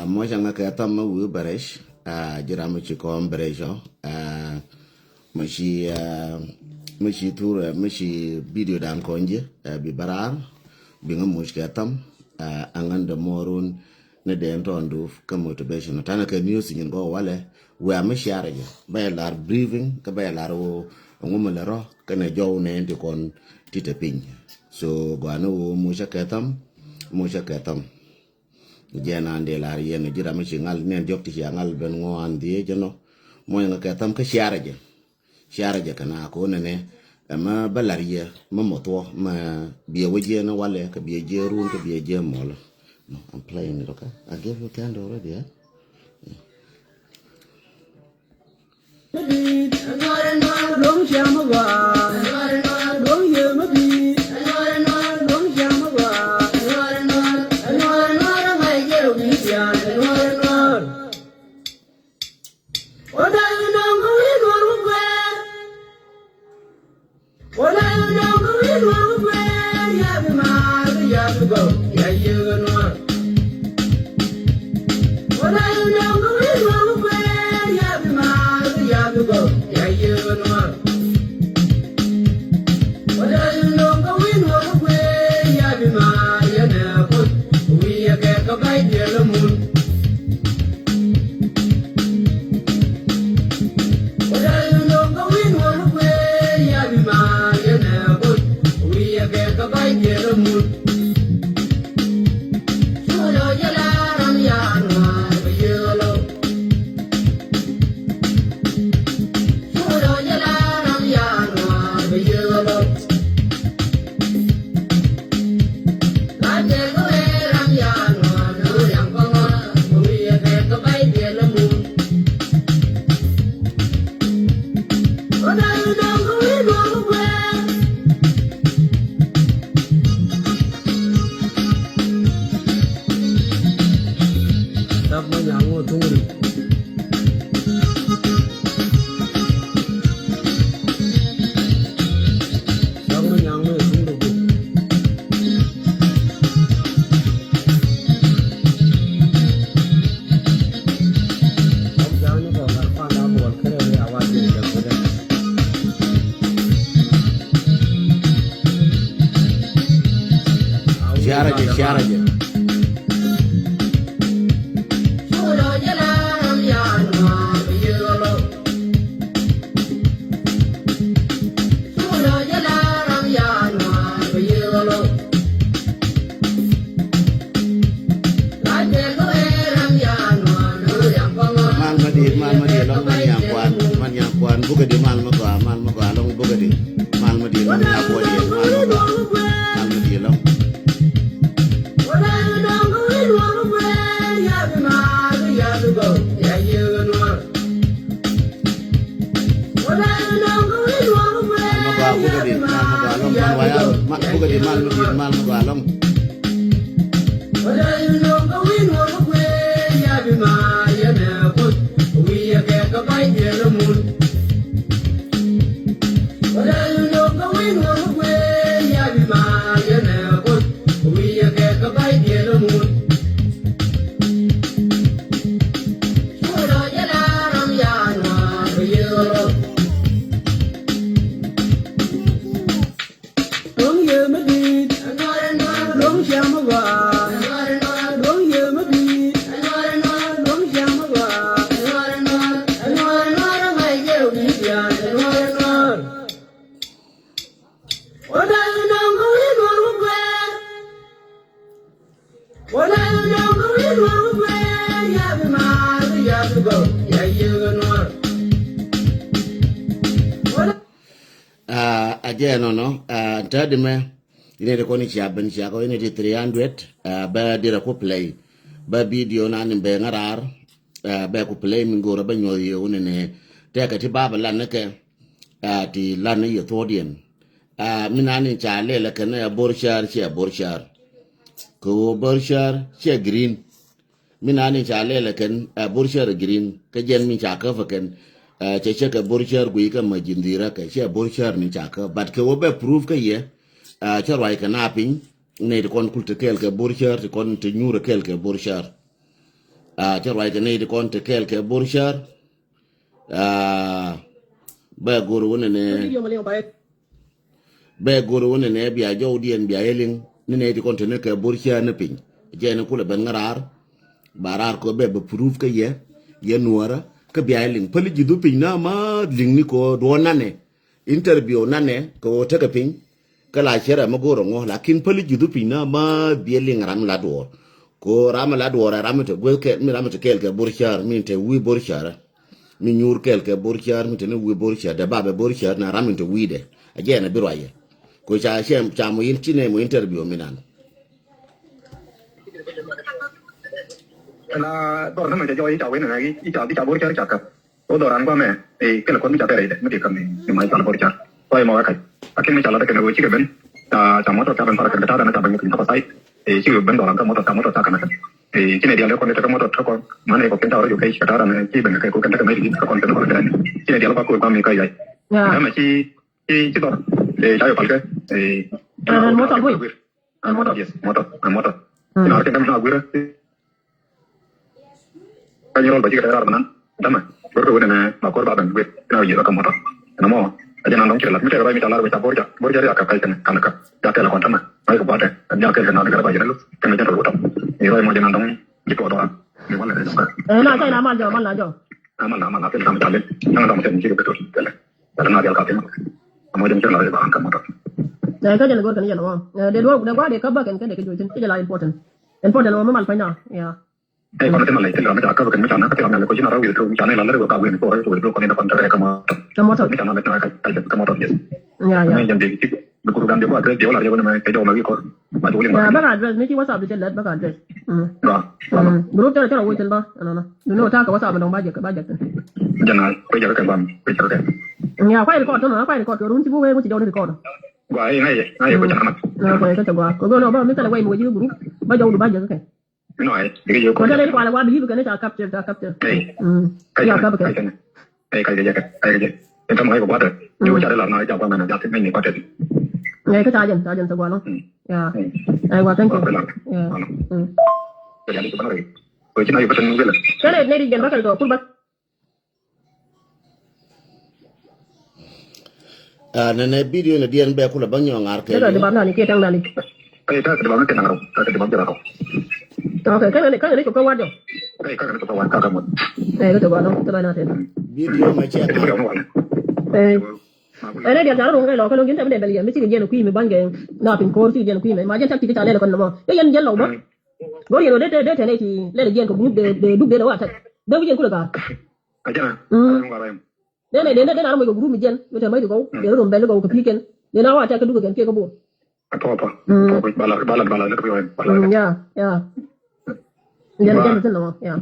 Mo janga ka tam ma wu baresh jira mo ci ko brejo mashi tura mashi video dan konje bi barar bi nga mo ka tam anganda morun ne den tondu ka motivation tana ka news ngin go wale we am share je bay lar breathing ka bay lar wo ngum la ro ka ne jow ne ndi kon tite pin so go anu mo ka tam jena ande lar yen jira mashi ngal ne jokti ci ngal ben ngo andi jeno mo nga ka tam ka share je kana ko ne ma balaria ma moto ma biya waje na wale ka biya je run ka biya je mol. No, I'm playing it, okay? I gave you a candle already, yeah? Share buka di mal ma long buka di mal ma di long ya ko di mal ma di long buka di mal ma long again no tadi me ine de koni chia ben chia ko ine de 300 ba dira ko play ba video na ni be ngarar ba ko play mi ngora ba nyoy yo ne te ka ti baba lan ke ti lan ye thodien minani cha le ke na borshar ko borshar che green minani cha le ken borshar green ke jen mi cha ka fa ken che ka borshar gui ka majindira ka che borshar ni cha ka but ke obe proof ka ye cha roi ka na pin ne kon kulte kel ke borshar kon te nyura kel ke borshar ci roi ke ne di kon te kel ke burshar ba guru wona ne be goro wona ne biya jaw dien biya yelin ne ne di kontene ke borcia ne pin je ne kula ben ngarar barar ko be proof ke ye nuara ke biya yelin pali jidu pin na ma ling ni ko do nane interview nane ko te ke pin kala chere ma goro ngo lakin pali jidu pin na ma biya ling ram la do ko ram la do ram te gol ke mi ram te kel ke borcia mi te wi borcia mi nyur kel ke borcia mi te ne wi borcia de babe borcia na ram te wi de aje na biroye ko cha shem cha mo intine mo interview minan la dor na me jo i cha we na i cha bor cha ka o doran kwa me ke la kon mi cha tere de me ke kam ni mai cha bor cha ko mo ka akin me cha la de ke no chi ke ben cha mo to cha ben para ke ta na cha ben ko sai chi ben doran ka mo to cha ka na chi ne dia le kon ne ta mo to ko ma ne ko ken ta ro ke cha ta na chi ben ke ko ken ta me di ko kon ta ko ta chi ne dia lo ko me ka ya na me chi dor cha yo pal ke mo to bui mo to na ke tam na gu Kanyol bagi kita orang mana, dama. Baru kita na makor badan gue, kita uji rakam motor. Namo, aja nandong kira lah. Mesti kalau kita lalu kita borja ya kakak kan, kanak. Ya kalau kontan mah, ayo ke bawah. Ya kalau kita negara bagi lalu, kita jangan terlalu. Ini kalau mau nandong di bawah. Ini mana ada juga. Nah, saya nama aja, mana aja. Aman, nanti kami jalan. Jangan tahu mesti kita betul. Karena dia kakak mah. Kamu jangan terlalu angkat motor. Nah, kan jangan kan jangan. Dia dua dia kabar kan dia kejujuran. Itu jelas important. Important lo memang final, ya. Kalau kita malah itu kita agak bukan macam nak kita malah kau cina rawi itu macam ni lalu kau ini kau itu kau ini kontra kamu macam mana kamu tahu yes ya ini jadi itu berkurang dia buat dia lari mana kita jauh lagi kau macam boleh ya baga address ni WhatsApp dia jelas baga address grup cara waiting ba ana no ta ka WhatsApp dong baja jangan kau jaga kan kau jaga ya file record no file record run si buwe mo si jauh record gua ini kau jangan na ko ka gua ko no ba mi tala wai mo ji group ba jauh baja ka no jadi yo ko dale ko ala wa believe kan ta capture ya ka ba ka kai jaga kita mau kau buat dia cari lah nak jaga mana jadi ini buat ngai ka tajan sa gua lo ya ai wa thank you ya jadi itu benar kau cina yo betul nggak kale ne di gen bakal do pul ba nene video na dien be kula banyo ngar ke da ba na ni ke tang na ni kita ke bawah kita ngarau kita ke bawah kita okay kan ni ko wa jo kan kita ke bawah kita mau ko to ba no to ba na te video ma che ene dia jaro ngai lo ka lo gin te be beli mi ci gen ku mi bange na pin ko ci gen ku mi ma jen takti ta le ko no yen gen lo ba go yero de te ne ti le gen ko de du de wa ta de gen ku la ka aja na de na mo ko group mi gen yo te mai ko de ro mbele ko pi ken de na wa ta ka du gen ke ko bo apa bala itu bala ya jangan no ya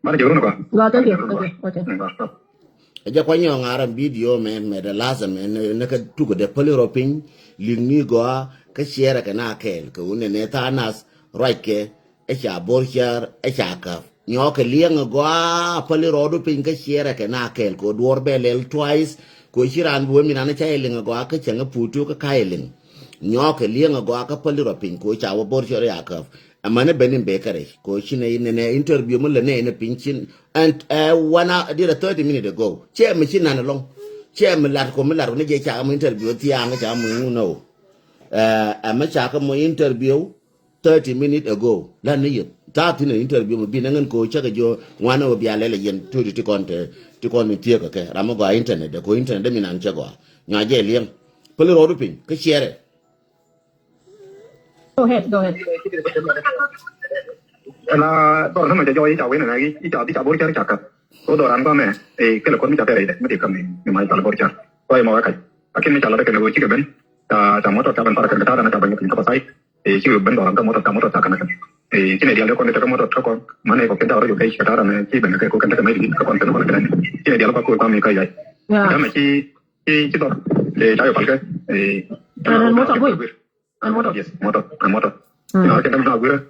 mana jauh nggak nggak thank you okay aja kwa nyo ngara video men me de lazim ne ka tugo de poliroping lingni go ka share ka na kel ko ne ta nas right ke e cha borchar e cha ka nyo ka lieng go polirodo pin ka share ka na kel ko dor belel twice ko shiran bo mi na cha eling go ka chenga putu ka kailing nyoke lienga go aka poliro pin ko chawo borchor yakaf amane benin bekare ko shine ne interview mun ne ne pinchin and 30 minutes ago che mi chinan long che mi lar ko mi lar ne je cha mo interview ti anga cha mo no ama cha ka mo interview 30 minutes ago la ne yit ta tin interview mo binangan ko cha ga jo wana o biale le yen to ti kon mi tie ka ke ramo go internet de ko internet de minan che go nya je lieng poliro ru pin ka share. Go ahead. La dor na me jo i cha we na i cha bor cha ka o doran kwa me ke la kon mi cha tere de me ke kam ni mai cha bor cha ko mo ka akin mi cha la de ke no chi ke ben ta mo to ta ban para ke ta na ta ban ko sai chi ben doran ka mo to ta kana chi ne dia le kon te ka mo to ko mane ko ke ta ro yo ke ta na chi ben ke ko kan ta me di ka kon ta mo ke chi ne dia lo ko mi ka ya ya me chi dor cha yo pal ke mo to bui motor. Nah, kita nak gura.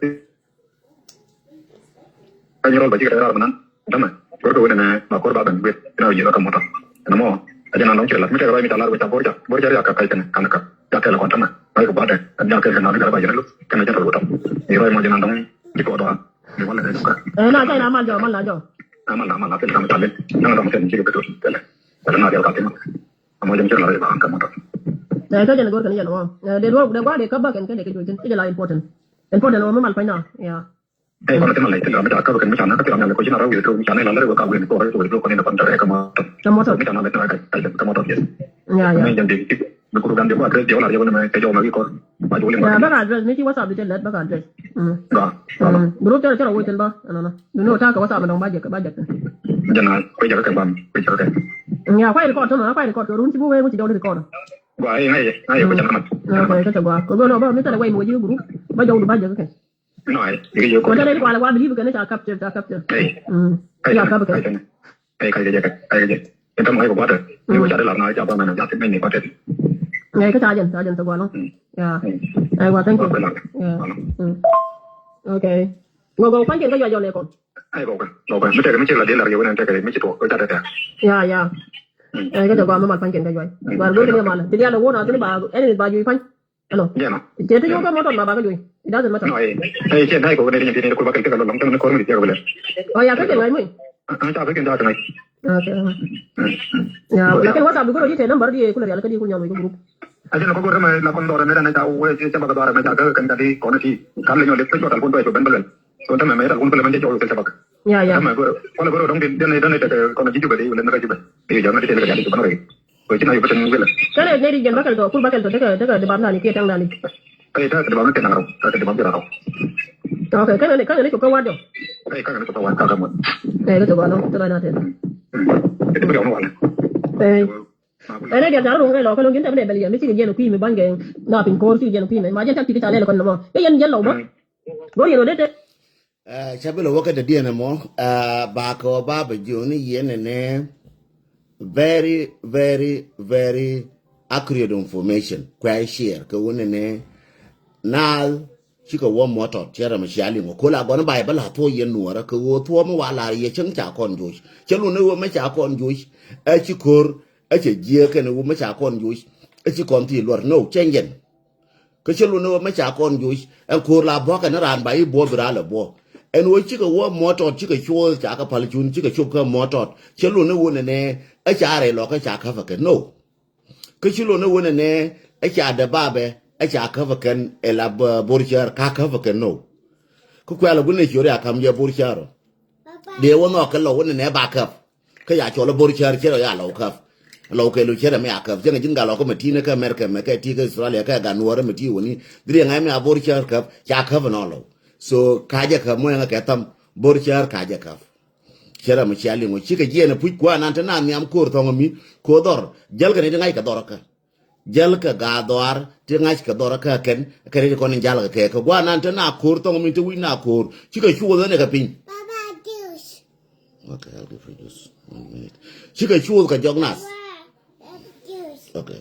Kanyol bagi kita orang mana, dama. Baru kita na makor badan gue, kita uji rakam motor. Namo, aja nandong kira lah. Mesti kalau kita lalu kita borja ya kakak kan, kanak. Ya kalau kontan mah, baik kepada, ya kalau kita nak kita bayar dulu, kan aja terlalu tam. Ini kalau mau nandong di kota. ni wala da ka na kai na mal jo mal la jo amala pen kam talen na ram pen ci ko tele tele na ka tema amo jam la ba kan moto ka jan gor kan jan mo de do de gwa de ka ba kan ke de ke jo tin ke la important no mal pa na ya ko tema la tele ba ka kan mi chana ka tele na ko china ra wi to mi chana la ko ka wi ko ko ni na pan tare ka moto mi chana la ka moto yes ya mi jam de ko ko gan de ko address de wala je ko na ke jo ma ko ba jo le ya ba address ni ki whatsapp de let ba address ga group tele tele wo tin ba no no ta ka whatsapp ma dong ba je ka jana ko ja ka ban ko ja ka ya kwai record to no kwai record to run ci bu we mu ci do record gua ai ko chana ma ko ka gwa ko no ba mi tele we mo ji group ba jo du ba je ka no ai ke jo ko tele ko ala wa bi ka ne ta capture ya ka ba ka ai ja entam ai ko ba ni ko ja la na ja ba na ja te ni ba te ngày cái cha dần tao qua luôn, yeah, ai qua thank you, yeah, ok, ngồi phán kiện cái giờ này còn, ai có cái, mới chơi là đi là cái này chơi cái mới chơi tuổi cái cha yeah, cái giờ qua mới mặt phán kiện cái giờ, và đối với mà, thì đi ăn đồ nào thì bà duy phán, ano, chỉ thấy có món mà bà cái duy, đó là món. Ai chơi này có cái này thì có cái cái lòng trong nó có cái gì vậy? Yeah, cái này mới. Cha cái ra này. Ok, yeah, là cái WhatsApp của tôi thì number đi, cũng là cái đi cũng nhau với cái group. Aja nak kau ramai lakon dora mereka nak tahu, siapa kau dora mereka kan tadi kau nanti kan lagi oleh tu telepon tu itu benar. So tu memang telepon tu memang jauh siapa. Ya. Kalau kau orang dia nanti kau nanti juga dia boleh nak juga. Dia jangan nanti dia jadi benar lagi. Kau cina itu betul juga. Kan ni di jam bakal tu, pun bakal tu, dekat depan nani, kita tang nani. Itu depan nanti nak tahu, itu depan dia tahu. Ok, kan ni kau wajar. Kan ni kau wajar kamu. Cái tu kalau tu lah nanti. Itu bagaimana wan? Ene dia jaru ngai lo kalau kita benda beli mesti dia no kui me bange na pin kor si dia no kui me ma janta kita le kon no e yan jello ba go yeno de chabelo woka de dia mo ba ko ba ba joni yene ne very accurate information kwa share ko woni ne nal chiko wo moto tiara ma shali ngo ko la gon ba ba la to yen nuora ko wo to mo wala ye chen cha kon josh chelu ne wo ma cha kon josh e chikor ache jie ke ne wo ma cha kon juish ache kon ti lor no chengen ke chelu no ma cha kon juish en ko la bo ka na ran ba i bo bra la bo en wo chi ko wo moto chi ko chwo cha ka pal chun chi ko chup ka moto chelu no wo ne a cha re lo ka cha ka fa ke no ke chelu no wo ne a cha de ba be a cha ka fa ken e la borchar ka fa ke no ko kwa la bu ne chore akam ye borchar de wo no ka lo wo ne ba ka ka ya cho la borchar che ya lo ka lo ke lu chere me akap jenga jinga lo ko metina ka america me ka ti ka australia ka ga nuore meti woni dire ngai me abor char kap ya ka no lo so ka ja ka mo nga ka tam bor char ka ja ka chere me chali ngo chika jena pu kwa nan ta na nyam ko to mi ko dor jal ka ne ngai ka dor ka jal ka ga dor ti ngai ka dor ka ken ka ne ko ne jal ka ke ko nan ta na ko to mi to wi na ko chika chu ne ka pin baba juice okay I'll give you juice 1 minute chika chu ka jognas okay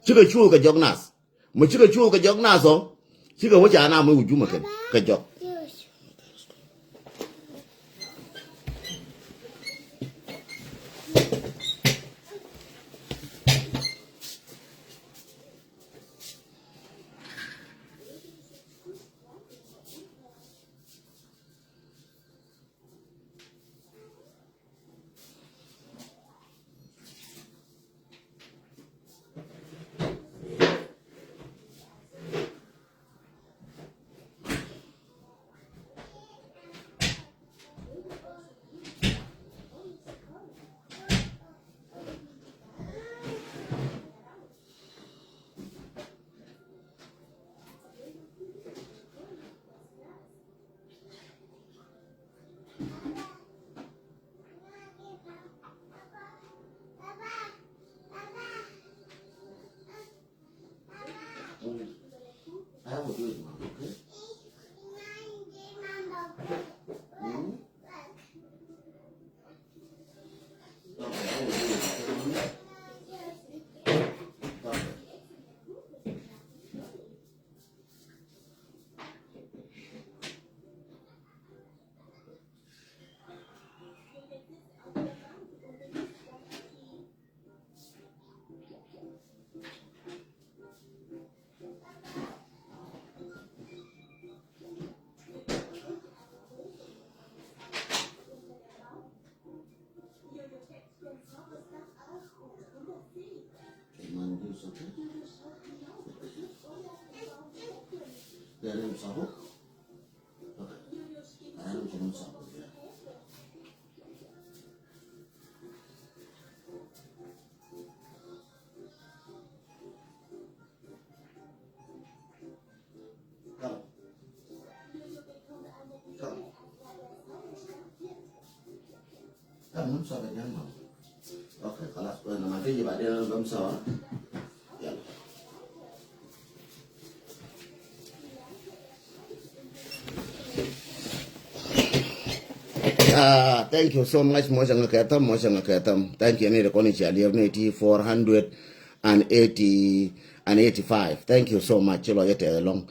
chiga chu ka jognas mo chiga chu ka jognas o chiga wo cha na mo wuju ma ka jog I will do it, Mom, okay? اوكي خلاص لما تيجي بعدين انا بمسح. يلا. Thank you so much, Mosanga Katam. Thank you, Nere Konichi Ali 480 and 85. Thank you so much. Chilo yete along.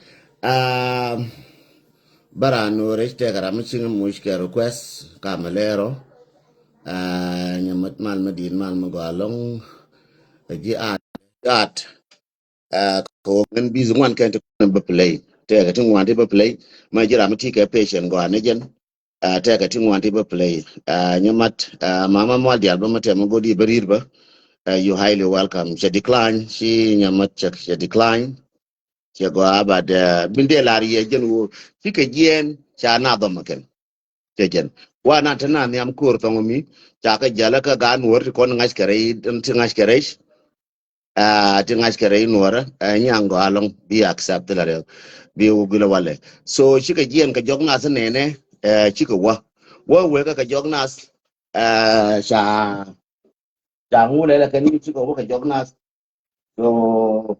Bara no reste karamichin mushke request kamalero. Nyamat mal madin mal magalong. Ji at ko ngen bizu wan kan to be play. Te ka tin wan te be play. Ma jira mati ka patient go anajen. Te ka tin wan te be play. Nyamat mama mo dial ba mate mo godi berir ba. You highly welcome. She decline. She nyamat check she decline. She go about binde lari ye jen wo. She ka jen cha na do maken. Che jen. Wa na tana ni am kur to mi. Cha ka jala ka gan wor ko ngas kare ngas kare. Tingas kere inora nyango along be accept la be ugula wale so chika jien ka jognas nene chika wa we ka jognas sha ngule la kani chika wa ka jognas so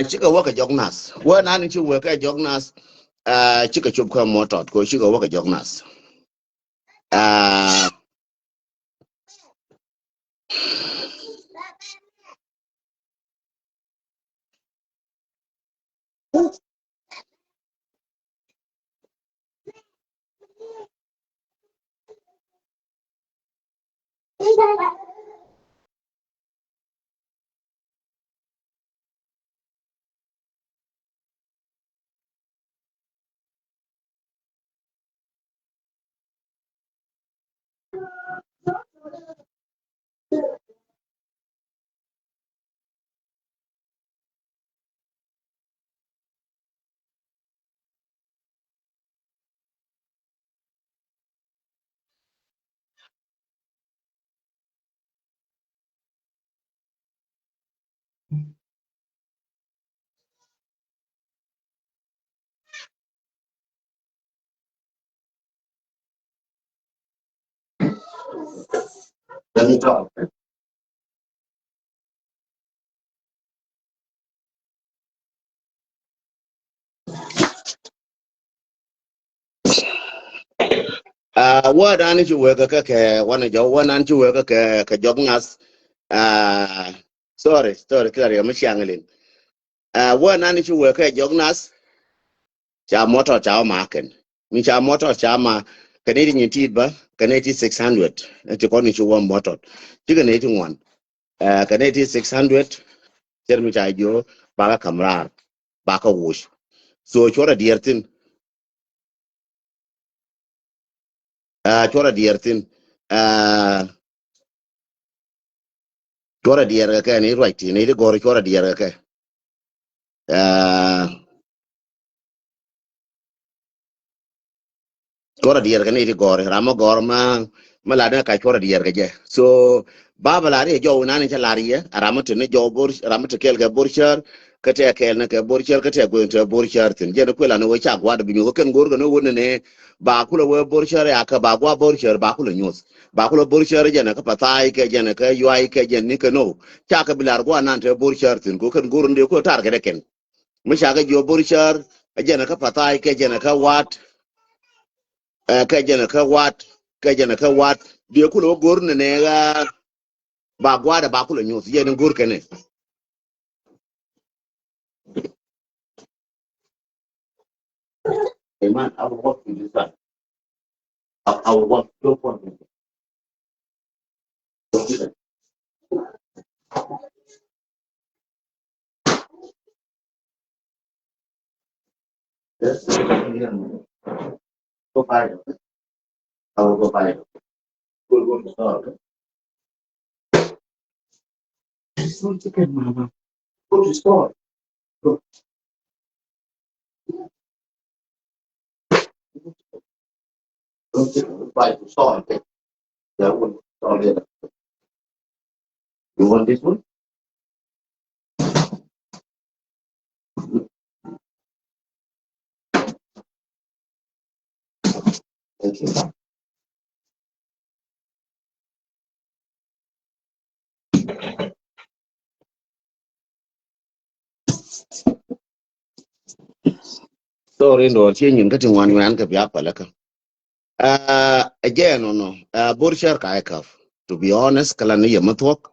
chika wa ka jognas wa nani chi we ka jognas chika chup ka motot ko chika wa ka jognas let me talk. What I need to work a one of your one and to work a jognas. Sorry, clearly, I'm shangling. One I need to work a jognas. Cha motor chow marken. Me cha motor chama Canadian Tidba, Canadian 600. At the corner to one motor. Chicken 81. Canadian 600. Tell me, I do, Baga Camrar, Baka Wash. So, chora dear thing. Chora dear thing. Chora dear, okay, right. You need to go to chora dear, okay. Chora dier kan iti gore ramo gor ma lada ka chora dier ga je so baba lari jo na ni lari ya ramo te ne jo bor ramo te kel ga borchar ka te kel na ka borchar ka te go te borchar tin je ko la no cha gwa da binyo ken gor ga no won ne ba kula we borchar ya ka ba gwa borchar ba kula nyos ba kula borchar je na ka patai ke je na ka yai ke je ni ka no cha ka bilar gwa nan te borchar tin ko ken gor nde ko tar ga ken mi cha ga jo borchar je na ka patai ke je na ka wat ka jana ka wat de ku lo gor ne ga ba gwa da ba ku lo nyos ye ne gor kene hey man I will walk to this side I will walk to one Yes. Go buy it. I will go buy it. Go to the store. It's not chicken, mama. Go to the store. Go. Go buy the store. Okay? That one. Store there. You want this one? Thank you. Sorry, no. Changing getting one man can be up like. Again, no. Borshar Kaikaf. To be honest, Kalani Yamatwok.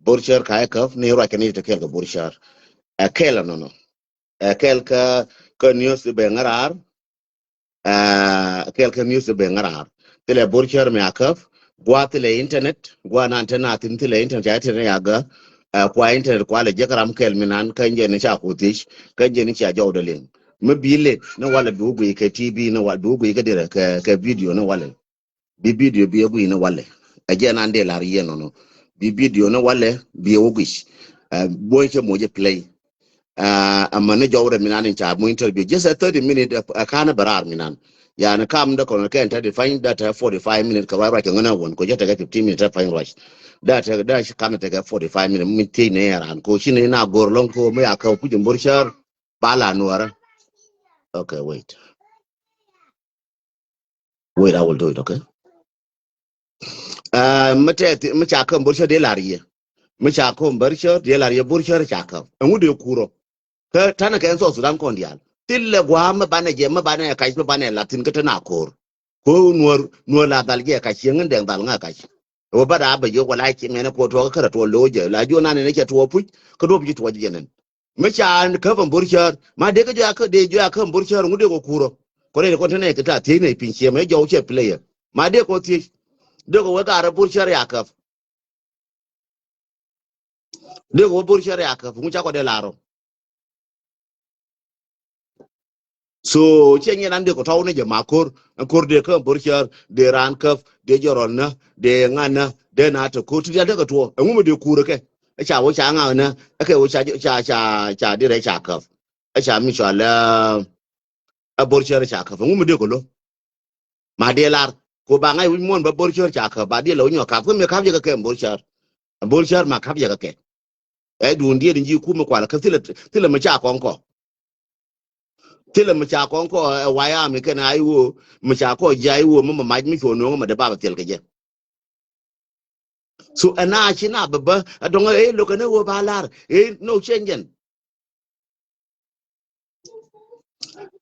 Borshar Kaikaf. Nero I can eat a kelka Borshar. A kela no. A kelka news to Bengarar. Kelka news to Bengarar. Tele Borshar Meakaf. Gua tele internet. Gua antena tintile internet yaga. Kwa internet kwa le jakaram kelminan kanje ni cha kutish. Kanje ni cha jawdaling. Mabile na wala bugu ke TV na wala bugu ke dire ke video na wala. Bi video bi egu ina wale again ande la riye no bi video na wale bi ogish boy ke moje play amane jawre minan cha mo interview just a 30 minute kana barar minan yani kam da kono kan ta define that 45 minute ka wara ke ngana won ko jeta ga 15 minute fine rush that shi kana ta ga 45 minute minti ne yaran ko shine na gorlon ko me aka ku jin burshar bala nuara okay wait I will do it okay mata kan burshar de lariye Micha kom bercho de la ye burcho chaka ngude kuro ka tana ka enso sudan kondial tille gwa ma bana je ma bana ka ma bana latin ka tana kor ko nuor la dalge ka chingen den dal nga ka o bada ba yo wala ki mena ko to ka to loje la jo na ne ke to pu ka do bi to jenen micha an ka van burcho ma de ka jo ka de jo ka burcho ngude ko kuro ko ne ko tana ka ta te ne pinche ma jo che player ma de ko ti de ko wa ka ra burcho ya ka de ko burcho ya ka mu cha ko de laro so chenye nande ko tawne je makor kor de ka burchar de ran kaf de joronna de ngana de na to ko tu de ka to ngume de kure ke cha wo cha nga na ke wo cha de re cha kaf cha mi cha la a burchar cha kaf ngume de ko lo ma de lar ko ba ngai mon ba burchar cha kaf ba de lo nyo kaf ko me kaf je ka ke burchar ma kaf je ka ke e du ndie de ji ku me kwala ka tile ma cha konko tile mcha konko waya mi kana aiwo mcha ko jaiwo mama maj mi chono ma de baba tel keje so ana china baba adonga lo kana wo balar no changen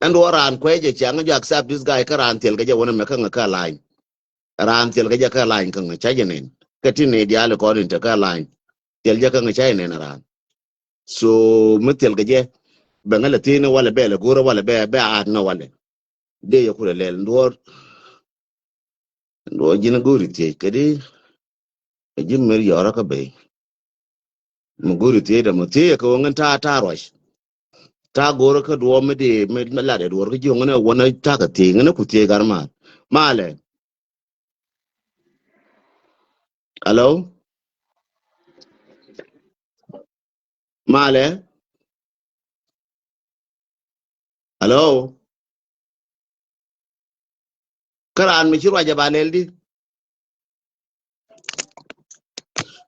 and waran kweje changa ju accept this guy karan tel keje wona me kanga ka line ran tel keje ka line kanga chajenen katine diale ko rin ta ka line tel je kanga chajenen ran so metel keje bangala tine wala bele gora wala be ad no wala de yakule lel ndo jina gori te kedi jimmer yora ka be muguri te da mute ka wangan ta rosh ta goro ka duwa me la de duwa ka ji ngana wana ta ka te ngana ku te garma male hello male hello karan mi shirwa jabalel di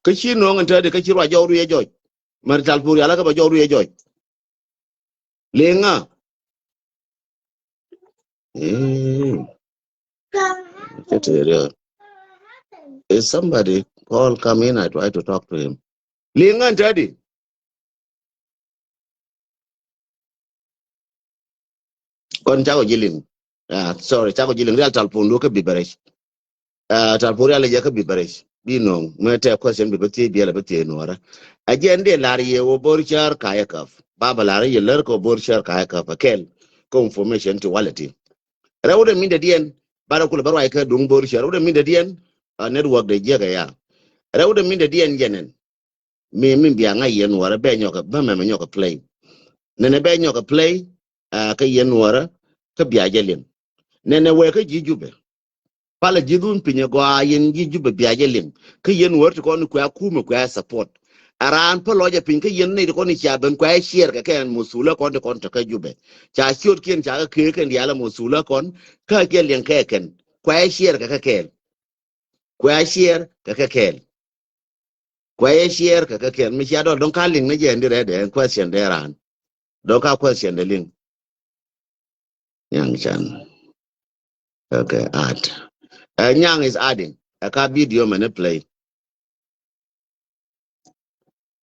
ka shi no nganta de ka shirwa jawru ye joj mar talpuri ala ka ba jawru ye joj lenga is somebody call come in I try to talk to him lenga ntadi kon chago jilin sorry chago jilin real talpundu ka bibaresh talpuri ala ya ka bibaresh binong mete question bi bati bi ala bati no agende lari ye wo borchar kaya kaf baba lari ye ler ko borchar kaya kaf akel ko information to wallet rawde min de dien bara kula barwa ka dung borchar rawde min de dien network de jega ya rawde min de dien jenen me min biya nga yen wara be nyoka ba me nyoka play nene be nyoka play ka yen wara ka biya jelin nene we ka jijube pala jidun pinye go yen jijube biya jelin ka yen wara ko ni kwa kuma kwa support aran pa loja pin ka yen ne ko ni cha ben kwa share ka ken musula kon ka jube cha shot ken cha ka ke ken yala musula kon ka ke len ka ken kwa share ka ken kwa share ka ken kwa share ka ken mi cha do don ka ling ne je ndire de question de ran don ka question de ling yang chan okay add nyang is adding a ka video man play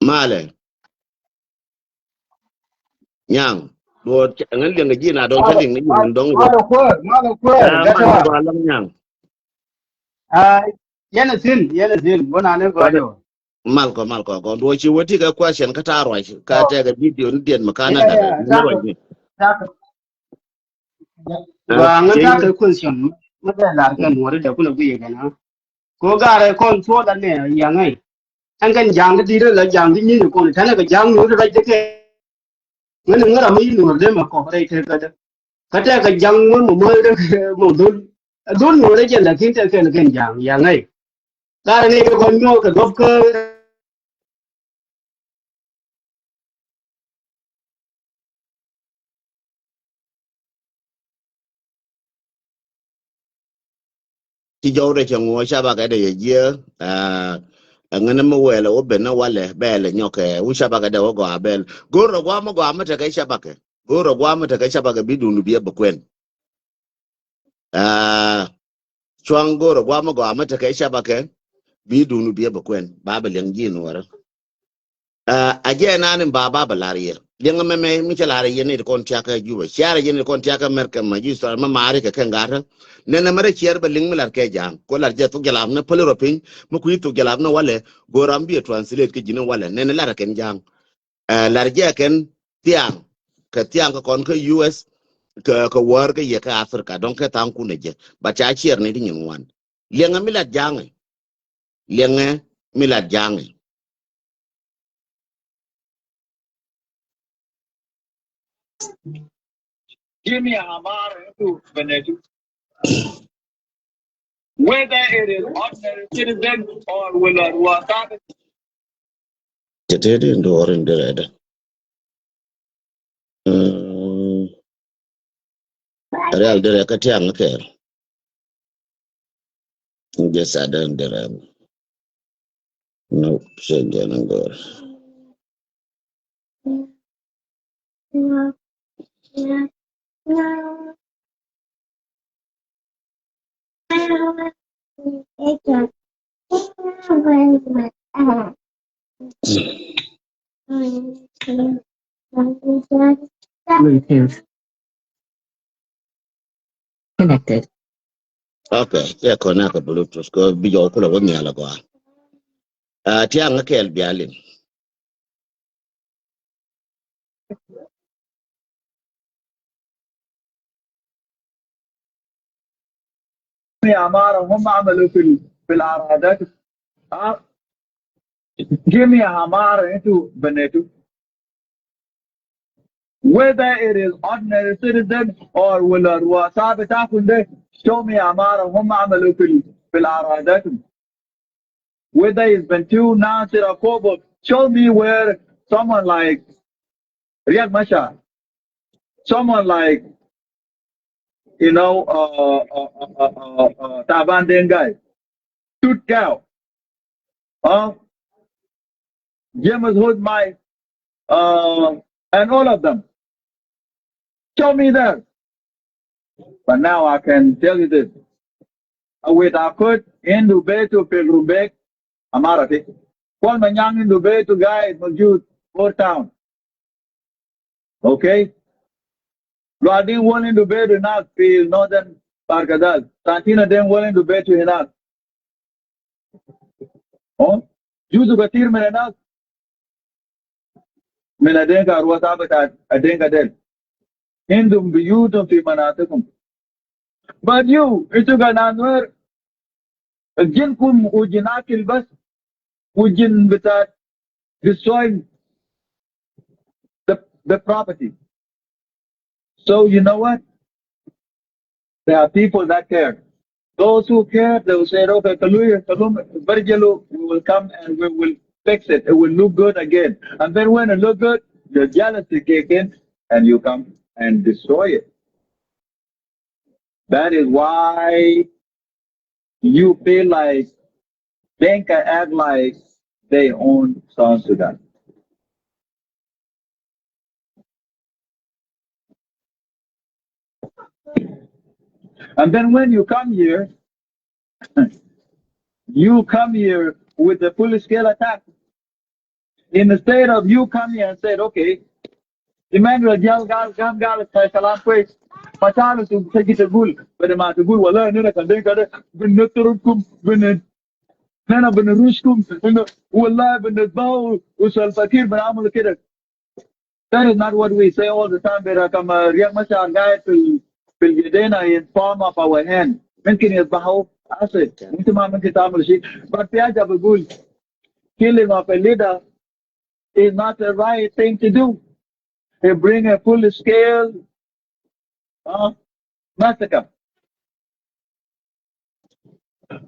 male nyang do ngal ling ji na don ka ling ne yin don do Malo kwer, man gata. do alam nyang Yana sin, bona ne ko de gojo. malko ko do chi woti ka question ka ta ro ka So, te ga video ni den makana yeah, daga yeah, ni ro ni wa che ngata yin ka question, mata lar kan wori da kuna biye kana. Ko gare kon so da ne ya ngai. An kan jang da dire la jang di ni ko ta na ka jang no da ke. Ngana ngara mi no de ma ko re te ka da. Ka ta ka jang mo mo da mo dun. Dun no da ken da kin ta ken jang ya ngai. Gare ne ko kon yo ka gop ka ti jawre che ngo shaba ga de ye ngana mo wele o be na wale bele nyoke u shaba ga de go abel goro gwa mo gwa mata kai shaba ke goro gwa mata kai shaba ga bidunu biye bakwen chwang goro gwa mo gwa mata kai shaba ke bidunu biye bakwen baba len jin wara aje nanin baba balariye lenga meme mi chalare yene kon tiaka juba share yene kon tiaka merka majistra ma mare ka kangata nena mare chier ba ling milar ke jam ko lar je to gelam na polo pin mo ku to gelam na wale goram bi translate ke jina wale nena lar ken jam lar je ken tiang ka tiang ka kon ka US ka war ka ye ka afrika don ka tan ku ne je ba cha chier ne din wan lenga milar jange lenga milar jange Give me a hammer into Venezuela. Whether it is ordinary citizen or will a Ruataka. tete ndo orin real dere ka tiang ke just adan dere no senja ngor Bluetooth connected. okay ya kona ka bluetooth ko bi jo ko woni ala ko tiang ke el bialin Me Amara, هم عملوا في العرادات. Uh, give me a hammer into Venezuela. Whether it is ordinary citizen or will a Ruataka Takunde, show me Amara, هم عملوا في العرادات. Whether it's Bentu, Nasir, or Kobo, show me where someone like Riyad Mashar, someone like, Taban Dengai, Tut Cow, uh, James Hood Mike, and all of them. Show me that. But now I can tell you this. With I put in Dubai to Pilrubek, Amarati. Paul Manyang in Dubai to guy Majud, Port Town. Okay? Radin one in Dubai to not feel northern Parkadal. Santina then one in Dubai to Hinak. Oh? Juzu Batir Merenak, Menadenka Ruatabatat, Adenka Del. Hindum Biyutum Fimanatakum. But you, it's a Gananwer, Jinkum Ujinakil Bas, Ujin Bitat. destroying the property. So you know what? There are people that care. Those who care, they will say, okay, we will come and we will fix it. It will look good again. And then when it look good, the jealousy kick in and you come and destroy it. That is why you feel like they can act like they own South Sudan. And then when you come here with the full scale attack. Instead of you come here and said, okay, Emmanuel Gal Salam Quays, Matalo to take it a bull, but the Matagul will learn it and then got it, when Nuturukum, when Nana Benarushkum, who will live in the bow, who shall fakir, but I'm located. That is not what we say all the time, but I come Riak Machar guy to Pilgidena in form of our hand. Menkin is Baho, I said, but Piaja killing of a leader is not the right thing to do. They bring a full scale massacre.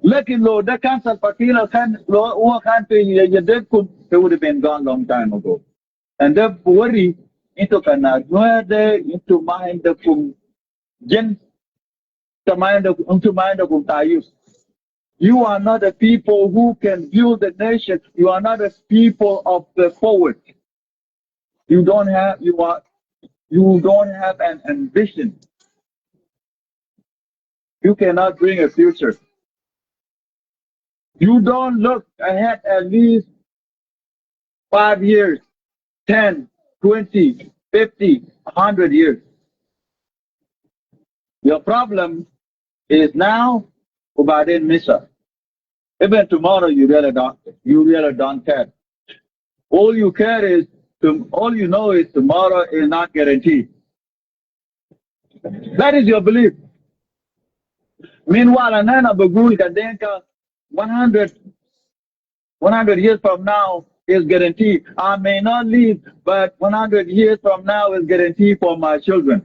Looking low, the council Pakila can low country they would have been gone long time ago. And the worry into Nuer into mind of Jen to mind of Tayus. You are not a people who can build the nation. You are not a people of the forward. You don't have an ambition. You cannot bring a future. You don't look ahead at least 5 years, 10, 20, 50, 100 years. Your problem is now about in Misa. Even tomorrow you really don't care. All you care is all you know is tomorrow is not guaranteed. That is your belief. Meanwhile, Anana Bagul Kadenka 100 years from now is guaranteed. I may not live, but 100 years from now is guaranteed for my children.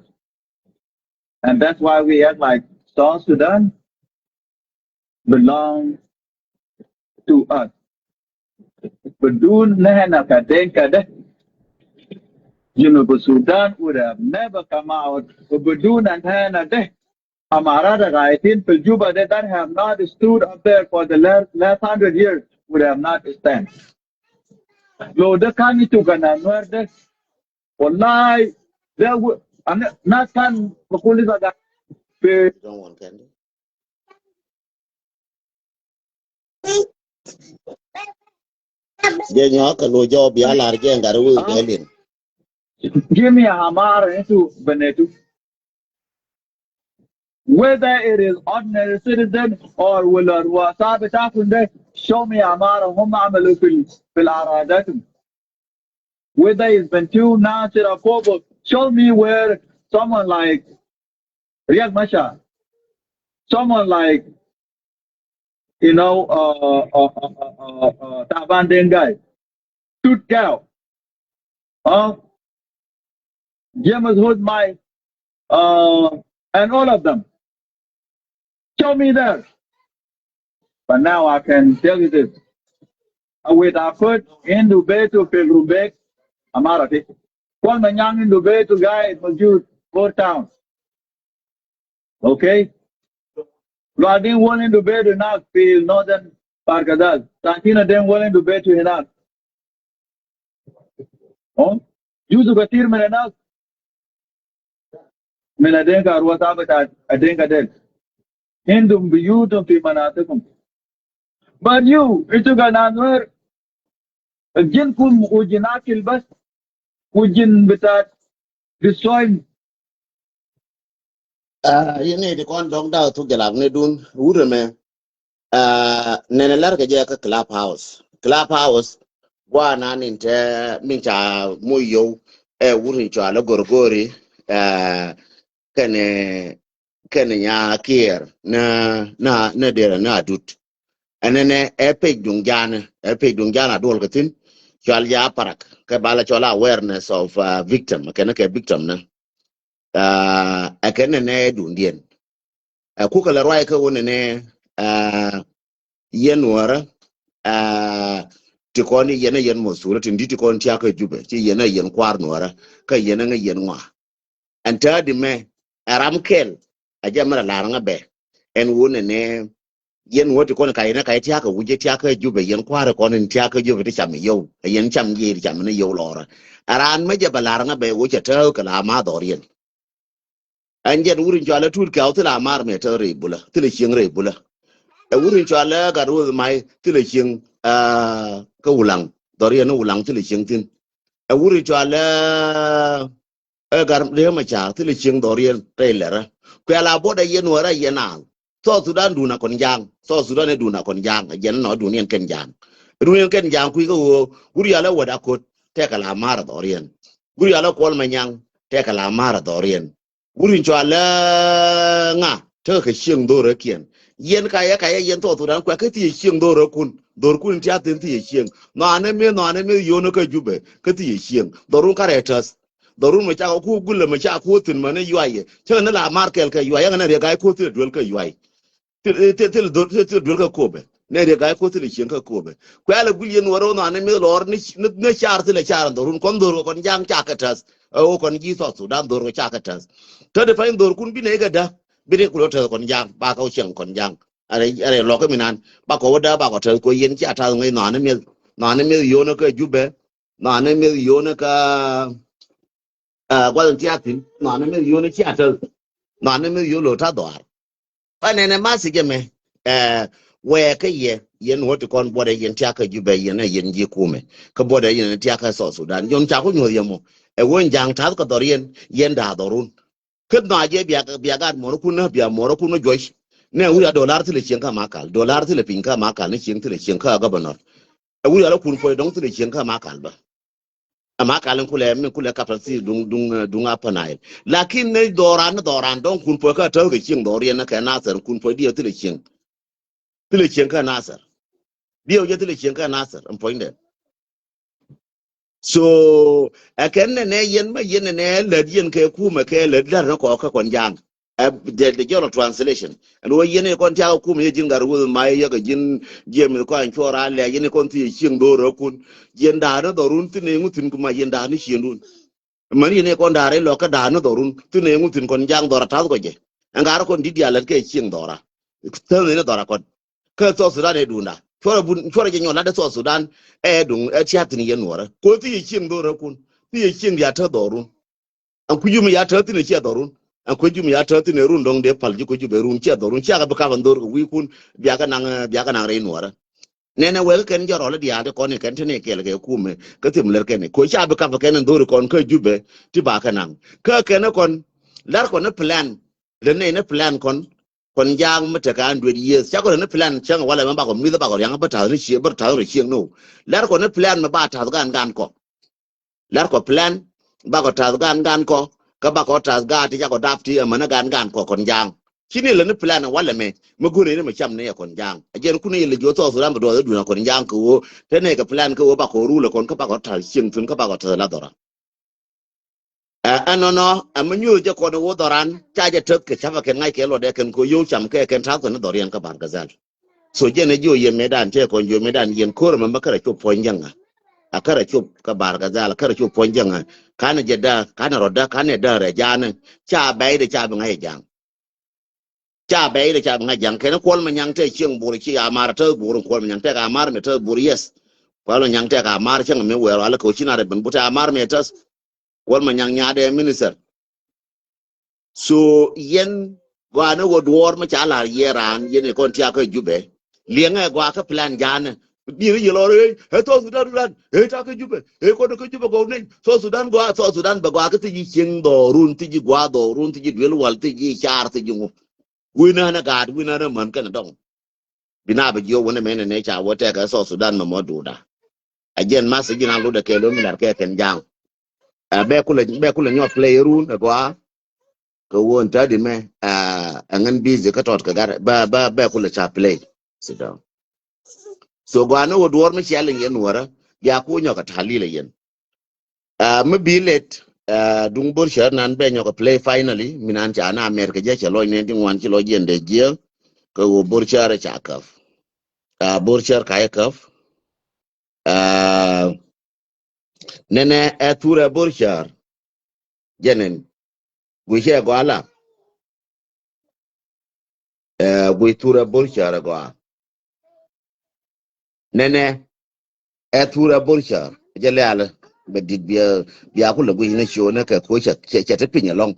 And that's why we act like South Sudan belongs to us. Badun Nana Kadenka de. Sudan would have never come out. Badun and Hana de. Amarada Raitin Piljuba that have not stood up there for the last 100 years would have not stand. Lo the kani to Nuer de. Wallahi, there would not can Bakuliza that. You don't want candy? Then you can no job be a large and got away alien. Give me a Hamar into Benetu. Whether it is ordinary citizen or will Wasabi show me Amara Homamalu Fil Aradatum. Whether it's Bentu, Nasir, or Kobo, show me where someone like Riyak Masha, someone like, Taban Dengai, Tut Cow, James Hood Mai, and all of them. Show me that. But now I can tell you this. With our foot in Dubai to Pilrubek, Amarati. One Manyang in Dubai to Guy, it was you, Port Town. Okay? I didn't want in Dubai to not feel northern Parkadal. Santina didn't want in Dubai to Hinak. Oh? You to Batir Menanak. Menadenka was habitat, I think I did. Hindum Biyutum Pimanatakum. But you, it's a Gananwer, a Jinkum Ujinakil Bas, Ujin Bitat, destroying. You need to con dog down to Galab Nedun, Udame. Nenelarga Jaka Clubhouse, one an inte Mincha Muyo, Wurincha Logorgori, Kenya Kier, na dera na dut. And then Epic Dungan, Dolgatin, chal ya parak ke bala chola awareness of victim ke ke victim na akene ne dundien ku kala roi ke woni ne yen wara ti koni yene yen mosura ti nditi kon tia ka jube ti yene yen kwar nuara ka yene nga yen ngwa anta di me aram kel a jamara laranga be en woni ne yen woti kon ka yene ka tia ka wuje tia ka jube yen kwar kon tia ka jube ti cham yo yen cham ye cham ne yo lora aran me je balaranga be wuche ta ka la ma dorien anje wurin jala tur ka utla mar me ta re bula tile ching re bula e wurin jala ga ru mai tile ching ka ulang dorien ulang tile ching tin e wurin jala gar de ma cha tile ching dorien re lera kwa la boda yen wara yena so sudan duna kon jang so sudan e duna kon jang jen no dunien ken jang dunien ken jang ku ko wuri ala wada ko te ka la mar dorien wuri ala kol manyang te ka la mar dorien wurin jala nga te ka ching do re kien yen ka ya yen to sudan kwa ka ti ching do re kun dor kun ti atin ti ching no ane me yo no ka jube ka ti ching dorun karetas dorun ma cha ko gulle ma cha ko tin mane yuaye che na la markel ka yuaye na re ga ko tin dol ka yuaye til dol ka kobe ne re ga ko tin ching ka kobe ko ala gulyen waro no ane me lor ne char tile char dorun kon dor kon jang cha ka tas o kon ji so sudan dor ko cha ka tas to de fain dor kun bi ne ga da bi ne ko to kon jang ba ka cheng kon jang are lo ka minan ba ko da ba ko to ko yen cha ta ngai no ane me yo no ka jube no ane me yo no ka qua lần chia tin nó nó mới vô nó chia thôi nó mới vô lỗ tháo đỏ anh này mà xí cái mày que cái gì yên hốt con bữa đây yên chia cái gì bây yên này yên gì cũ mày cái bữa đây yên chia cái sổ Sudan yon cha có nhiều gì mà quên giang tháo cái đỏ yên đã đỏ run cái nào vậy bịa cái mỏ nó cũng nó joy nè uya dollar thì lấy tiền cả mà cả dollar thì lấy pin cả mà cả nó tiền thì lấy tiền cả cái bên đó uya nó cũng phải đóng thì lấy tiền cả mà cả ba ama kalen kule kapasi dung apa nail lakin ne doran don kun po ka taw ke king dorian na ka nasar kun po dio tile king ka nasar dio je tile king ka nasar am point there so aken ne yen ma yen ne le yen ke ku ma ke le dar na ko ka kon jang the general translation and wo yen kon ta ku me jin garu ma ya ga jin jem ko an chora le yen kon ti king do ro kun yen da na dorun tine ngutin kuma yen da ni shendun mani ne kon dare lo ka da no dorun tine ngutin kon jang dora ta ko je angara kon didi ala ke king dora tele ne dora kon ka so sudan e dunda chora je nyola de so sudan e dung e chat ni yen wora ko ti king dora kun ti king ya ta dorun an ku yumi ya ta tine che dorun an ku yumi ya ta tine run dong de palji ko jube run che dorun che ga ka ban dor wi kun biya ka nang re wora nene wel ken jaro le dia de kon ken tene ke le kume ke tim le ken ko cha be ka ken ndor kon ke jube ti ba kanang ka ken kon lar kon plan le ne plan kon jang mata ka 100 years cha kon ne plan chang wala ma ba ko mi ba ko yang ba ta ri chi ba ta ri chi no lar kon plan ma ba ta gan ko lar ko plan ba ko ta gan ko ka ba ko ta ga ti cha ko dafti ma na gan ko kon jang kini le ne plan wala me magure ne ma cham ne kon jang ajen kunu le joto so ram do na kon jang ko te ne ka plan ko ba ko ru le kon ka ba ko ta sing tun ka ba ko ta la dora anono amanyu je ko do doran cha je tek ke cha ke ngai ke lo de ken ko yo cham ke ken ta ko ne dorian ka bar gazal so je ne jo ye medan te kon jo medan yen ko ma makara ko ponjanga akara ko ka bar gazal akara ko ponjanga kana je da kana roda kana da re jana cha bai de cha ngai jang cha bai de cha ngai jang ken ko ma nyang te chieng bur chi amar te bur ko ma nyang te ka amar me te bur yes ko lo nyang te ka amar chieng me wero ala ko china de ben buta amar me tas wal ma nyang nya de minister so yen gwa na wo dwor ma cha la yeran yen kon tia ko jube lienga gwa ka plan jana bi ri lo re he to sudan he ta ko jube he ko jube go ne so sudan ba gwa ka ti chieng do run ti gwa do run ti wel wal ti char ti ngu wina na gad wina na man kan dong bina ba jo wona men ne cha wote ka so sudan ma modu da ajen ma se jina lo de ke lo mi lar ke ken jang be kula nyot play run gwa ko won ta di me ngan busy ka tot ka gar be kula cha play sit down so gwa no wor mi challenge yen wora ya ku nyoka talile yen me bilet dung bor shar nan be nyoka play finally minan cha na America je che loy ne ding wan chi lo jende je ko wo bor shar cha kaf bor shar ka kaf nene tura bor shar jenen gu she go ala gu tura bor shar go nene tura bor shar je le ala be dit bia ku le gu ne show ne ka ko cha te pinya long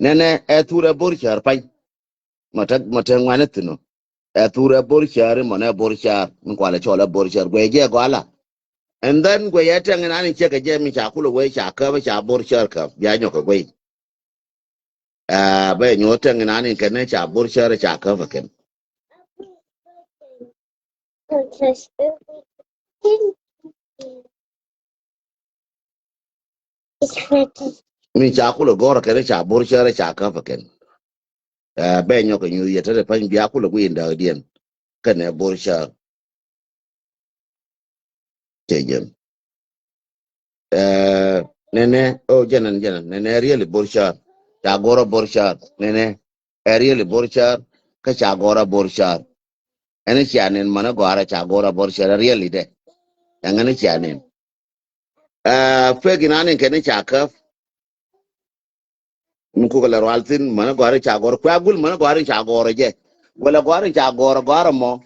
nene tura bor shar pai mata ngwane tino tura bor shar mo ne bor shar mun kwala chola bor shar gu je go ala and then gu ya tan na ni che ka je mi cha ku le we cha ka ba cha bor shar ka bia nyo ka gu ba nyo tan na ni ka ne cha bor shar cha ka fa ken mi cha ku le gor ka ne cha bor shar cha ka fa ken ba nyo ka nyu ya te pa bia ku le gu inda dien ka ne bor shar che jem nene janan nene really borchar cha gora borchar nene really borchar ka cha gora borchar ene chanen mana gora cha gora borchar really de ngane chanen fegi nanen kene cha ka muko la waltin mana gora cha gora kwa gul mana gora cha gora je wala gora cha gora mo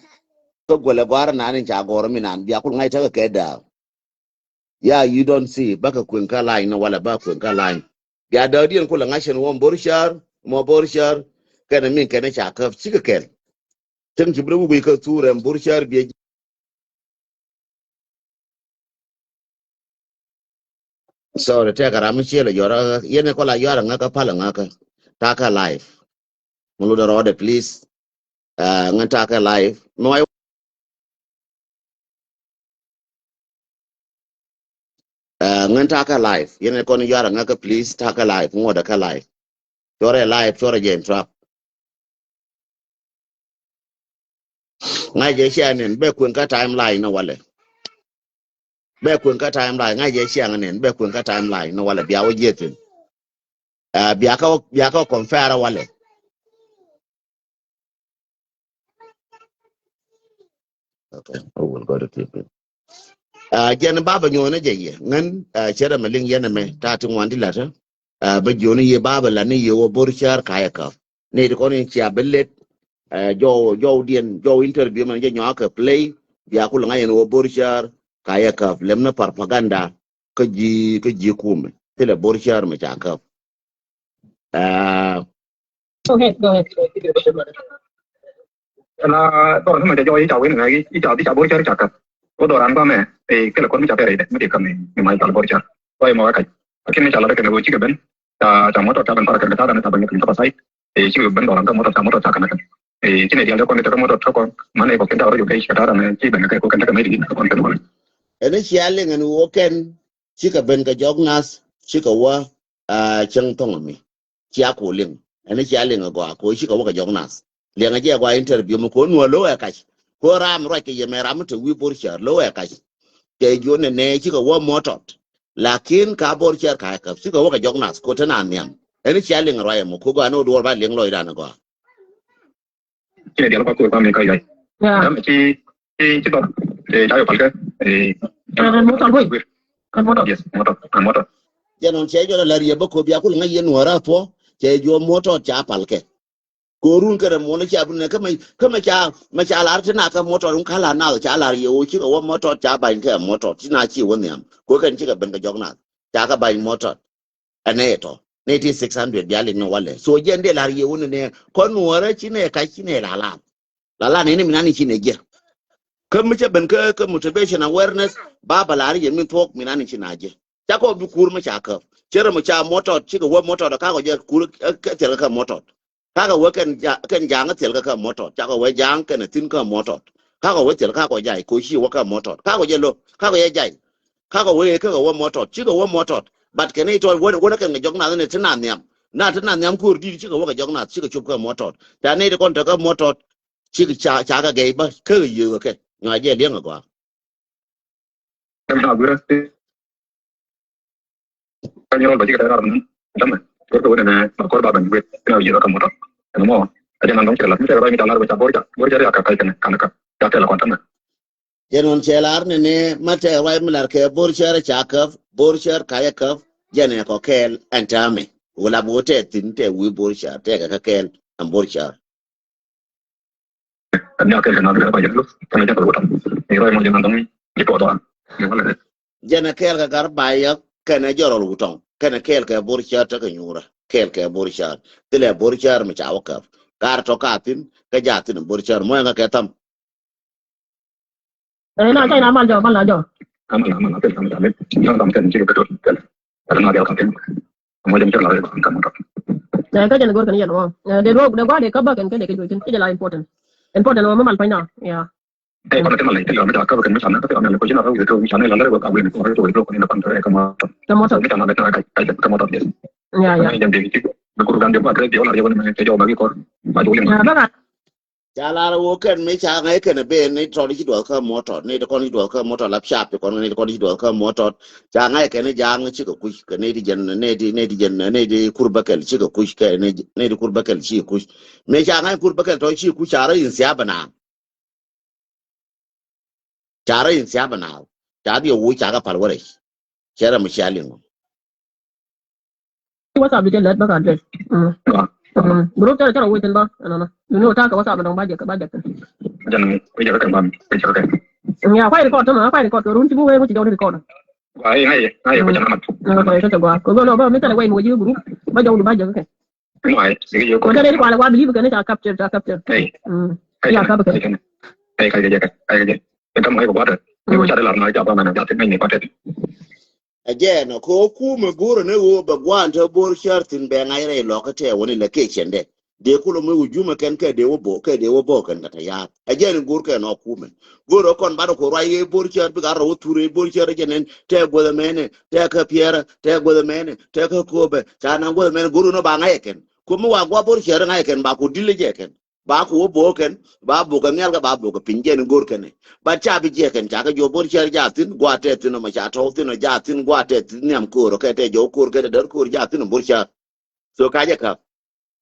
ko gola gora nanen cha gora minan biya kul ngai ta ka da yeah you don't see baka kwenka line no wala ba kwenka line ya da dien kula ngashin won borshar mo borshar kana min kana chaka chika kel tan jibru bu ka turan borshar bi so da ta kara mi chela yora yene kola yora ngaka pala ngaka taka live mulu da rode please ngata ka live no ay ngata ka live yene kono yora ngaka please taka live ngoda ka live yora live yora jen trap ngai je shanen be kwenka timeline no wale be kun ka timeline ngai je chiang nen be kun ka timeline no wala biawo jetin biaka confere wale okay I will go to keep it jen baba nyone je ye ngan chere maling yene me ta tin wandi lata ba joni ye baba la ni ye wo borchar kaya ka ne ko ni chia bellet jo interview man je nyoka play biaku la ngai wo borchar kaya ka lemna propaganda ka ji kume tele borchar me cha ka Go ahead, go ahead. la to no me jo ita wen na gi ita bor char chaka ko do ran ba me ke la kon mi cha pere de me kam ni mai tal bor char ko mo ka akin me cha la ke no chi ke ben ta moto ta ban para ke ta da ta ban ke ta sai chi ben do ran ka moto ta kana chi ne dia ko ne ta moto ko mane ko ke ta ro yo ke chi ta ne chi ben ke ko kan ta me di ko kon ta ene chiale ngani woken chika ben ka jognas chika wa chang tongomi chia ko ling ene chiale ngago ko chika wa ka jognas le ngaje gwa interview mo ko no lo ya kash ko ram ro ke yeme ram to wi bor char lo ya kash ke jone ne chika wa motot lakin ka bor char ka chika wa ka jognas ko tana nyam ene chiale ngaro ya mo ko ga no do ba leng lo ida na go chi ne dia ko me ka ai dam chi to cha yo palka moto yes moto jenon che jo la rieba ko bia kul ngaye no ra po che jo moto cha palke korun kare mo ne cha bune kama cha ma cha lar tina ka moto run kala na cha lar ye o chi ko moto cha ba ke moto tina chi won yam ko kan chi ka ben ka jogna cha ka ba moto aneto ne ti 600 ya le no wale so je nde lar ye won ne ko no ra chi ne ka chi ne la ne minani chi ne je kam che ben ka motivation awareness ba lar ye min tok minani chi na je cha ko bi kur ma cha ka chere ma cha moto chi ko moto da ka ko je kur ka tel ka moto kaga wakan jang tel ka moto chako we jang kan tin ka moto kaga we tel ka ko jai ko shi waka moto kaga je lo kaga ye jai kaga we ka wa moto chi ko wa moto but can it all what kan jong na ne tana nyam na tana nyam kur di chi ko waka jong na chi ko chup ka moto ta ne kon ta ka moto chi ka cha ka ge ba ka yu ke nga je liang ko Kami na gura kami roll bagi kita orang sama kau na kau baban gue kena jiro kamu tak kamu mau aja nandong celah kita orang kita lalu baca borja dia akan kaitan kan ya telah kontan Jenon chelar ne mate wai milar ke borchar chakaf borchar kayakaf jene ko kel antame wala bote tinte wi borchar te ka kel am borchar kan ya kan na baca dulu kan dia perlu ni roy mau nandong di foto ni wala jene kel ka gar baya kana jorol wutong kana kel ka borchar ta ka nyura kel ka borchar tele borchar mi chawkaf gar to katin ka jatin borchar mo nga ketam na kai na mal jo aman apa sama sama yang sama kan juga betul kan karena dia kan mau jam cerlah kan na ka jen gor kan yen wo de ro de gwa de ka ba kan de ke jo tin ke la important no mal pa na ya kalau kita malah itu kita akan misalnya tapi orang lain kau itu misalnya lalu kita akan itu itu ini depan saya kamu kita nak kita kamu tahu dia ya jam dia itu berkurang dia buat dia orang yang dia jauh bagi kor maju yang ya ba Jalar woken me cha ngai ken be ne troli ki do ka motor ne de kon do ka motor lap sharp kon ne kon do ka motor cha ngai ken jang chi ko kush ke ne di jen ne di kurbakel chi ko kush ke ne di kurbakel chi kush me cha ngai kurbakel to chi kush ara in sia bana cha di wu cha ka palware chera mu shalin what's up with that ba ka address group cara waiting ba ano no ta ka what's up dong ba je jangan kerja kan ya file record run ti bu we ti do record hai kau jangan mat okay ka gwa ko no ba me ta we mo ju group ba jo ba je ka hai segi ko ta ni ko ala wa believe ka ne ta capture hey ya ka ba ka hey kayak kamu hai buat kau cari lah nak apa mana jadi ini pakai again ko ku me goro ne wo ba gwanta bor shartin be ngai re lokate woni le ke chende de kulo me wujuma ken ke de wo bo kan ta ya again gor ke no ku me goro kon ba ko raye bor shart bi garo ture bor shart jenen te go de mene te ka piera te go de mene te ka kobe ta na go de mene goro no ba ngai ken ko mo wa gwa bor shart ngai ken ba ko dile je ken ba ko bo ken ba bo kan yal ga ba bo ko pinjen gor ken ba cha bi je ken cha ka jo bor shart ja tin gwa te tin ma cha to tin ja tin gwa te tin nyam ko ke te jo ko ke der ko ja tin bor shart so ka je ka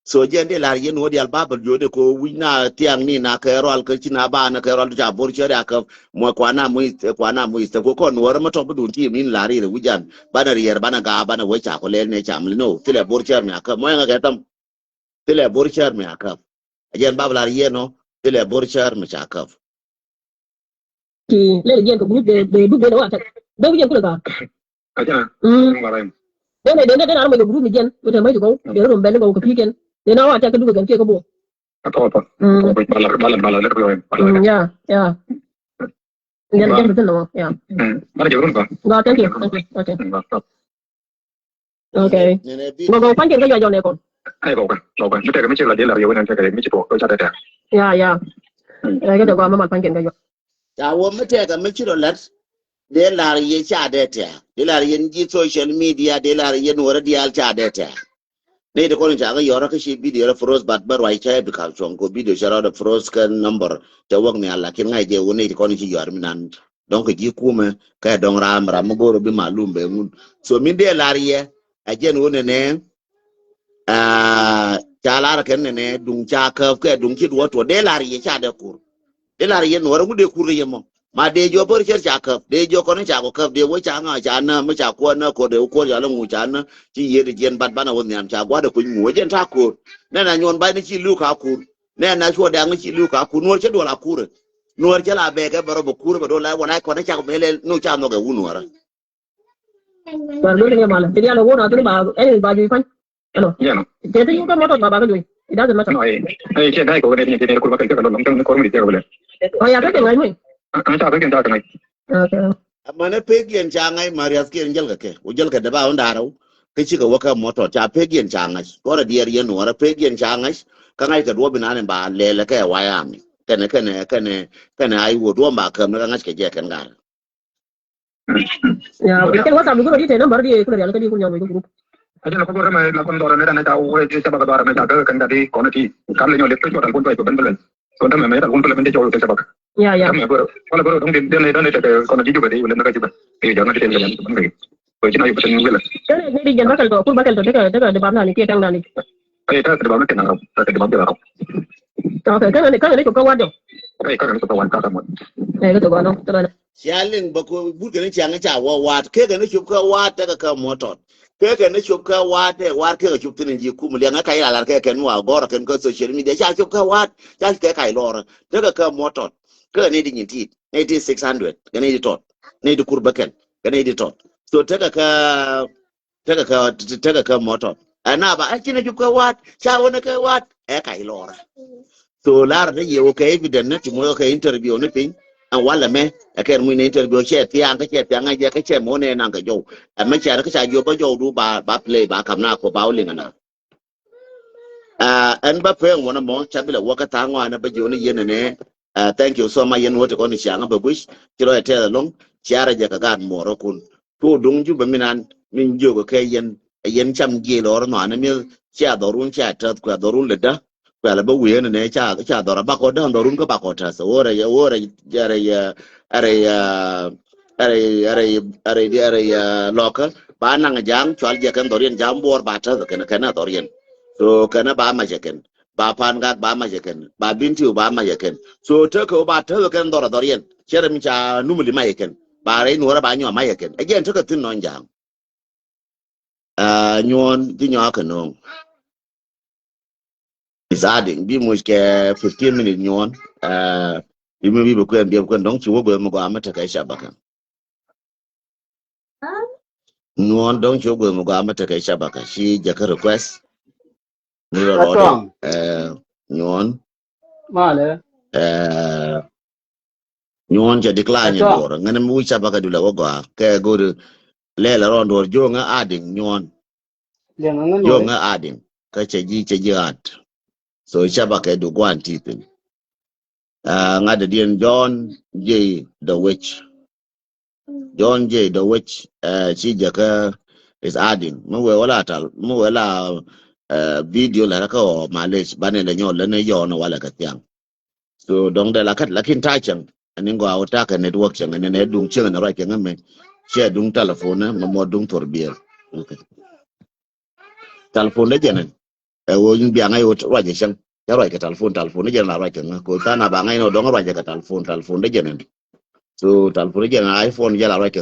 so jende la yen wodi al babal jode ko wina tiang ni na ka rol ka china ba na ka rol ja bor shart ka mo kwana mu ko kon wor ma to bu ti min la ri wujan bana riyer bana ga bana we cha ko le ne cha mli no tile bor shart mi aka mo nga ga tam tile bor shart mi aka ajen babla yeno tile bor shart mi cha ka ki le gen ko group de du de wa ta da wi ko ga aja ngarai de na mo group mi gen ko ta mai ko de ro ben ko ki ken de na wa ta ka du gen ke ko bo apa balar lebih ya gen betul no ya mana jauh kan ga thank you okay go pan ken ga jo ne ko hai kau kan kita kami cakap dia lah yang nanti kami cakap kau cakap dia ya ga de go ma pan ken ga jo ta wo mate ga mi kiro lat de la ye cha de ta de la yen ji social media de la yen wora di al cha de ta ne de ko ni ta ga yora ka shi video ra frost bat bar wai cha bi ka chon ko video shara da frost kan number ta wog ni alla kin ngai je woni ko ni ji yor minan donc ji kuma ka don ram goro bi malum be mun so min de la ye ajen woni ne cha la ken ne dung cha ka dung ki do to de la ye cha de kur de la yen wora mu de kur ye mo ma de jo bor cher cha ka de jo ko ni cha ko ka de wo cha nga cha na ma cha ko na ko de ko ya la ngu cha na chi ye de jen bat bana won nyam cha gwa de ku ngu jen ta kur na na nyon ba ni chi lu ka kur na na cho da ngi chi lu ka kur no che do la kur no che la be ga baro bo kur ba do la wona ko na cha ko mele no cha no ga wunu wara par do ne mala te ya lo wona to ba ba ju fan ano ya no te te yu ka moto ba ga ju it doesn't matter no ai che dai ko ne ni kurba kan ka long tang ko mi te ko le oh ya ka ke ngai mai kan ta kan ta kan okay amane pegien cha ngai marias ke ngel ga ke o jel ka da ba onda raw ke chi ga waka moto cha pegien cha ngai ko da dier yen wara pegien cha ngai ka ngai ka do binane ba lele ka waya mi kana ai wo do ba kam na ngai ke je kan gar ya ke whatsapp group di te number di ko ya ka di ko nyawo group aja na ko gore mai la kon dora ne na ta o je sa ba dora me ta ga kan da di ko na ti kan le nyo le to ko ta kon to ko ben ben so da me ta kon to le ben de jo te sa ba Ya ya. kami wala bro dong den ta kono di juga deh ulen naga juga jangan kita yang teman kayak ko cina ibu tengah wala Kan ni jan bakal to, ku bakal to daga de babna ni ke tang na ni. ta ta ba kita na ta ta ba kita na Okay, kan ni ko ka wado. ka kan ko wan ka mo Eh, to go no, to na. Sialing ba ko burga ni changa cha wa wat ke ga ni chup ka wat ta ka motor ke ga ni chup ka wat te war ke ga chup tin ji ku mu lenga kai la ke ken wa gora ken ko social media cha chup ka wat cha ke kai lor ta ka motor ke ni di nyiti 8600 ke ni di tot ni di kurba ken ke ni di tot so ta ka motor ana ba a kina chup ka wat cha wona ka wat e kai lor so lar de ye okay evident na ti mo ka interview ni pin an wala me aker mu ne interview che ti an ka che ti an ga ka che mo ne nan ka jo a me che ka cha jo ba jo du ba play ba kam na ko ba uli ngana an ba pe wona mo cha bi la wa ka ta ngwa na ba jo ni yen ne thank you so much yen wote ko ni shanga ba bush ti ro te long chiara ja ka ga mo ro kun to dung ju ba minan min jo ko ke yen cham gi lor no na mi cha dorun cha ta ko dorun le da la ba wi ne cha dora ba ko da dorun ko ba ko ta so ora ya are local ba nang jam chwal je kan dorian jam bor ba ta kana dorian so kana ba ma je ken ba pan ga ba ma je ken ba binti ba ma je ken so ta ko ba ta kan dorian chere mi cha numuli ma je ken ba re no ra ba nyo ma je ken again ta ka tin non jam nyon di nyo ka no is adding bi mo ke 15 minutes nyon bi ko en bi ko ndong chi wo go mo ga ma ta kai shabaka nyon dong chi wo go mo ga ma ta kai shabaka shi je ka request ni ro ro de Atong. nyon Male. nyon je decline Atong. ndoro ngane mu shabaka dula wo ga ke go de le la ro ndoro jo nga adding nyon Yang ngan jo we. nga adding ka che ji at so shabaka do go antipin nga de dien John J the witch John J. the which she jaka is adding. Mu wala video la ka o malage bane la nyo la ne yo no wala ka tiang. So dong de la kat la kin ta chang anin go awta ka network chang ne dung chang na ra ke ngame. She dung telephone ma mo dung torbier. Okay. Telephone de jenen. E wo yin bi angai wo ra je chang. Ya ra ke telephone de jenen la ra ke ko ta na ba ngai no dong ra je ka telephone de jenen. So telephone de jenen iPhone ya la ra ke